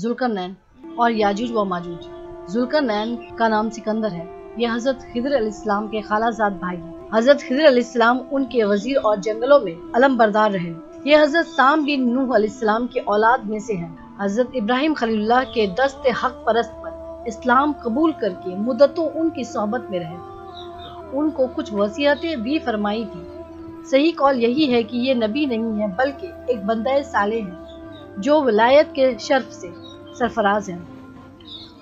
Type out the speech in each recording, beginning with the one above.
ज़ुल्करनैन और याजूज व माजूज। ज़ुल्करनैन का नाम सिकंदर है। यह हजरत खिदर अलैहिस्सलाम के खालाजाद भाई हैं। हजरत खिदर अलैहिस्सलाम उनके वजीर और जंगलों में अलम बरदार रहे। ये हजरत साम बिन नूह अलैहिस्सलाम के औलाद में से हैं। हजरत इब्राहिम खलीलुल्लाह के दस्ते हक परस्त पर इस्लाम कबूल करके मुद्दतों उनकी सोहबत में रहे। उनको कुछ वसीयतें भी फरमाई थी। सही कौल यही है कि ये नबी नहीं है बल्कि एक बंदा सालेह है जो विलायत के शर्फ से सरफराज हैं।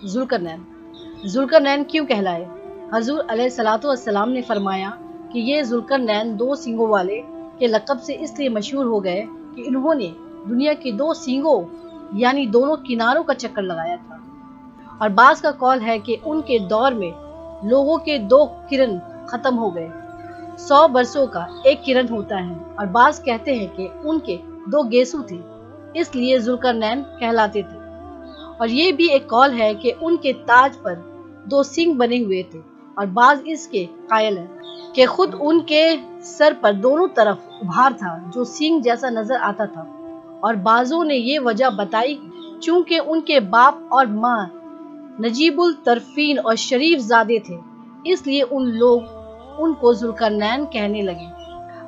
ज़ुल्करनैन क्यों कहलाए? हजूर अलैहिस्सलातु वस्सलाम ने फरमाया कि ये ज़ुल्करनैन 2 सींगों वाले के लक़ब से इसलिए मशहूर हो गए कि इन्होंने दुनिया के 2 सींगों यानी दोनों किनारों का चक्कर लगाया था। और बाज़ का कौल है कि उनके दौर में लोगों के 2 किरण खत्म हो गए। 100 बरसों का एक किरण होता है। और बाज़ कहते हैं कि उनके 2 गेसू थे, इसलिए ज़ुल्करनैन कहलाते थे। और ये भी एक कौल है कि उनके ताज पर 2 सींग बने हुए थे। और बाज़ इसके कायल हैं कि खुद उनके सर पर दोनों तरफ उभार था जो सींग जैसा नजर आता था। और बाज़ों ने ये वजह बताई चूंकि उनके बाप और माँ नजीबुल तरफीन और शरीफ ज़ादे थे, इसलिए उन लोग उनको ज़ुल्करनैन कहने लगे।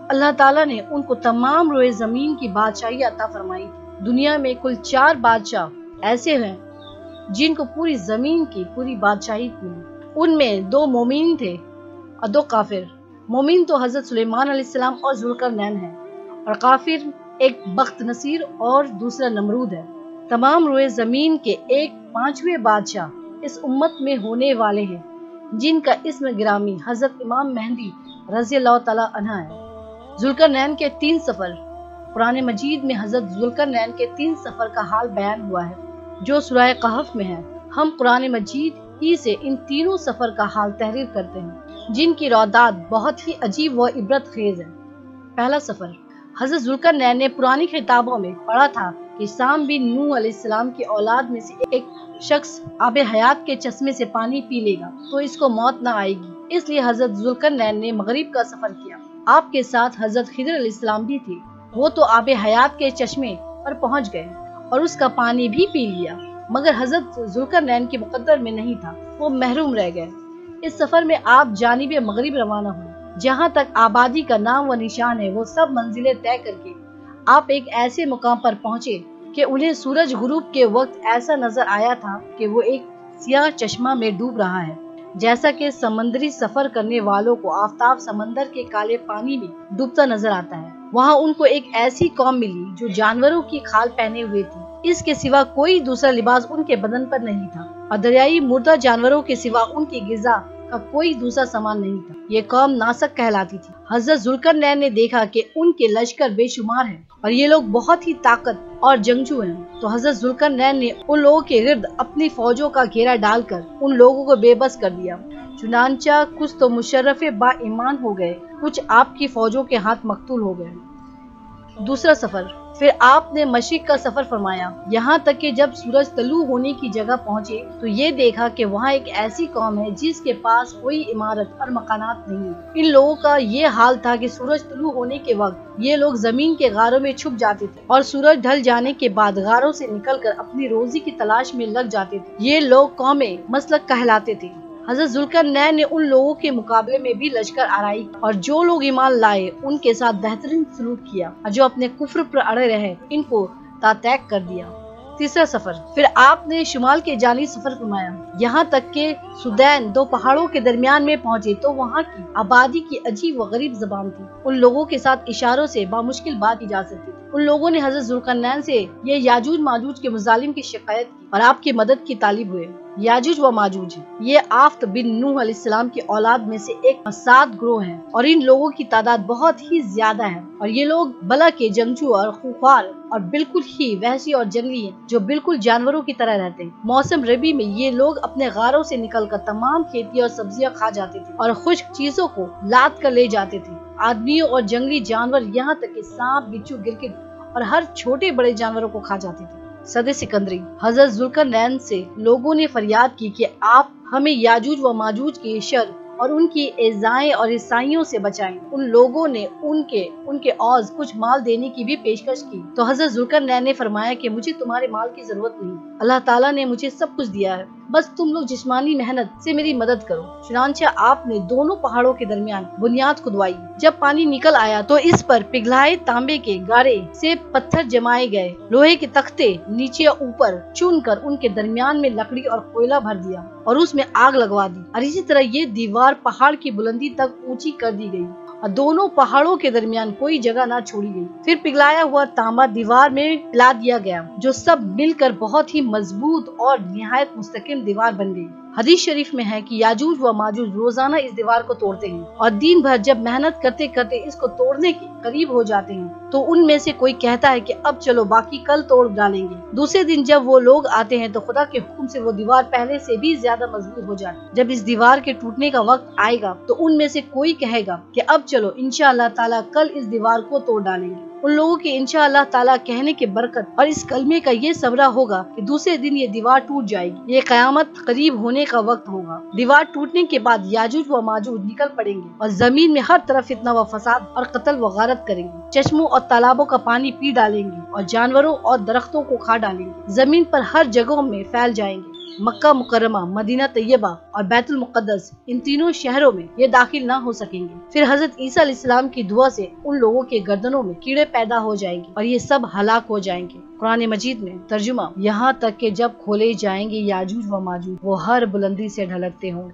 अल्लाह ताला ने उनको तमाम रोए ज़मीन की बादशाही अता फरमाई थी। दुनिया में कुल 4 बादशाह ऐसे हैं जिनको पूरी ज़मीन की पूरी बादशाही मिली। उनमें 2 मोमिन थे और 2 काफिर। मोमिन तो हजरत सुलेमान अलैहिस्सलाम और ज़ुल्करनैन हैं, और काफिर एक बख्त नसीर और दूसरा नमरूद है। तमाम रोए ज़मीन के एक 5वें बादशाह इस उम्मत में होने वाले हैं जिनका इस्म गिरामी हजरत इमाम मेहदी रज़ियल्लाहु तआला अन्हा है। ज़ुल्करनैन के 3 सफर। कुरान मजीद में हजरत ज़ुल्करनैन के 3 सफर का हाल बयान हुआ है जो सूरह कहफ में है। हम कुरान मजीद ही से इन तीनों सफर का हाल तहरीर करते हैं जिनकी रौदात बहुत ही अजीब व इबरत खेज है। पहला सफर। हजरत ज़ुल्करनैन ने पुरानी किताबों में पढ़ा था कि साम बिन नूह अलैहिस्सलाम की औलाद में से एक शख्स आबे हयात के चश्मे से पानी पी लेगा तो इसको मौत न आएगी। इसलिए हजरत ज़ुल्करनैन ने मगरिब का सफर किया। आपके साथ हजरत खिदर अलैहिस्सलाम भी थे। वो तो आबे हयात के चश्मे पर पहुंच गए और उसका पानी भी पी लिया, मगर हजरत ज़ुल्करनैन के मुकद्दर में नहीं था, वो महरूम रह गए। इस सफर में आप जानिबे मगरिब रवाना हुए। जहाँ तक आबादी का नाम व निशान है वो सब मंजिलें तय करके आप एक ऐसे मुकाम पर पहुँचे कि उन्हें सूरज गुरूब के वक्त ऐसा नजर आया था कि वो एक सियाह चश्मा में डूब रहा है, जैसा कि समंदरी सफर करने वालों को आफताब समंदर के काले पानी में डूबता नजर आता है। वहाँ उनको एक ऐसी कौम मिली जो जानवरों की खाल पहने हुए थी। इसके सिवा कोई दूसरा लिबास उनके बदन पर नहीं था और दरियाई मुर्दा जानवरों के सिवा उनकी गिज़ा का कोई दूसरा सामान नहीं था। ये कौम नासक कहलाती थी। हजरत ज़ुल्करनैन ने देखा कि उनके लश्कर बेशुमार हैं और ये लोग बहुत ही ताकत और जंगजू हैं। तो हजरत ज़ुल्करनैन ने उन लोगों के गिर्द अपनी फौजों का घेरा डालकर उन लोगों को बेबस कर दिया। चुनांचा कुछ तो मुशर्रफ बा ईमान हो गए, कुछ आपकी फौजों के हाथ मकतूल हो गए। दूसरा सफर। फिर आपने मशरिक का सफर फरमाया, यहाँ तक कि जब सूरज तलू होने की जगह पहुँचे तो ये देखा कि वहाँ एक ऐसी कौम है जिसके पास कोई इमारत और मकानात नहीं। इन लोगों का ये हाल था कि सूरज तलू होने के वक्त ये लोग जमीन के गारों में छुप जाते थे और सूरज ढल जाने के बाद गारों से निकलकर अपनी रोजी की तलाश में लग जाते थे। ये लोग कौमे मसलक कहलाते थे। हजरत ज़ुल्करनैन ने उन लोगों के मुकाबले में भी लश्कर आराई और जो लोग ईमान लाए उनके साथ बेहतरीन सलूक किया और जो अपने कुफ्र पर अड़े रहे इनको तातैक कर दिया। तीसरा सफर। फिर आपने शुमाल के जानी सफर फरमाया, यहाँ तक के सुदैन 2 पहाड़ों के दरमियान में पहुँचे तो वहाँ की आबादी की अजीब व गरीब जबान थी। उन लोगों के साथ इशारों से बामुश्किल बात की जा सकती थी। उन लोगों ने हजरत ज़ुल्करनैन से ये याजूज माजूज के मुजालिम की शिकायत की और आपकी मदद की तालिब हुए। याजूज व माजूज ये आफ्त बिन नूह अलैहिस्सलाम की औलाद में से एक 7 ग्रोह है और इन लोगों की तादाद बहुत ही ज्यादा है और ये लोग बला के जंगजू और खूंखार और बिल्कुल ही वहशी और जंगली हैं जो बिल्कुल जानवरों की तरह रहते हैं। मौसम रबी में ये लोग अपने गारों से निकलकर तमाम खेती और सब्जियां खा जाते थे और खुश्क चीजों को लाद कर ले जाते थे। आदमियों और जंगली जानवर यहाँ तक कि सांप, बिच्छू, गिरगिट और हर छोटे बड़े जानवरों को खा जाते थे। सदे सिकंदरी। हजरत ज़ुल्करनैन से लोगों ने फरियाद की कि आप हमें याजूज व माजूज के शर اور ان کی ایذائیں اور عیسائیوں سے بچائیں۔ ان لوگوں نے ان کے عوض کچھ مال دینے کی بھی پیشکش کی تو حضرت ذوالقرنین نے فرمایا کہ مجھے تمہارے مال کی ضرورت نہیں، اللہ تعالیٰ نے مجھے سب کچھ دیا ہے، بس تم لوگ جسمانی محنت سے میری مدد کرو۔ چنانچہ آپ نے دونوں پہاڑوں کے درمیان بنیاد کھدوائی۔ جب پانی نکل آیا تو اس پر پگھلائے تانبے کے گارے سے پتھر جمائے گئے، لوہے کے تختے نیچے اوپر چن کر ان کے درمیان میں لکڑی اور کوئلہ بھر دیا اور اس میں آگ لگوا دی، اور اسی طرح یہ دیوار پہاڑ کی بلندی تک اونچی کر دی گئی اور دونوں پہاڑوں کے درمیان کوئی جگہ نہ چھوڑی گئی۔ پھر پگھلایا ہوا تانبا دیوار میں پلا دیا گیا، جو سب مل کر بہت ہی مضبوط اور نہایت مستحکم دیوار بن گئی۔ حدیث شریف میں ہے کہ یاجوج و ماجوج روزانہ اس دیوار کو توڑتے ہیں اور دن بھر جب محنت کرتے کرتے اس کو توڑنے کے قریب ہو جاتے ہیں تو ان میں سے کوئی کہتا ہے کہ اب چلو باقی کل توڑ ڈالیں گے۔ دوسرے دن جب وہ لوگ آتے ہیں تو خدا کے حکم سے وہ دیوار پہلے سے بھی زیادہ مضبوط ہو جاتی ہے۔ جب اس دیوار کے ٹوٹنے کا وقت آئے گا تو ان میں سے کوئی کہے گا کہ اب چلو انشاءاللہ تعالیٰ کل اس دیوار کو توڑ ڈالیں گے۔ ان لوگوں کے انشاءاللہ تعالیٰ کہنے کے برکت اور اس کلمے کا یہ ثمرہ ہوگا کہ دوسرے دن یہ دیوار ٹوٹ جائے گی۔ یہ قیامت قریب ہونے کا وقت ہوگا۔ دیوار ٹوٹنے کے بعد یاجوج و ماجوج نکل پڑیں گے اور زمین میں ہر طرف فتنہ و فساد اور قتل و غارت کریں گے، چشموں اور تالابوں کا پانی پی ڈالیں گے اور جانوروں اور درختوں کو کھا ڈالیں گے، زمین پر ہر جگہوں میں پھیل جائیں گے۔ مکہ مکرمہ، مدینہ طیبہ اور بیت المقدس، ان تینوں شہروں میں یہ داخل نہ ہو سکیں گے۔ پھر حضرت عیسیٰ علیہ السلام کی دعا سے ان لوگوں کے گردنوں میں کیڑے پیدا ہو جائیں گے اور یہ سب ہلاک ہو جائیں گے۔ قرآن مجید میں ترجمہ: یہاں تک کہ جب کھولے جائیں گے یاجوج و ماجوج وہ ہر بلندی سے ڈھلکتے ہوں۔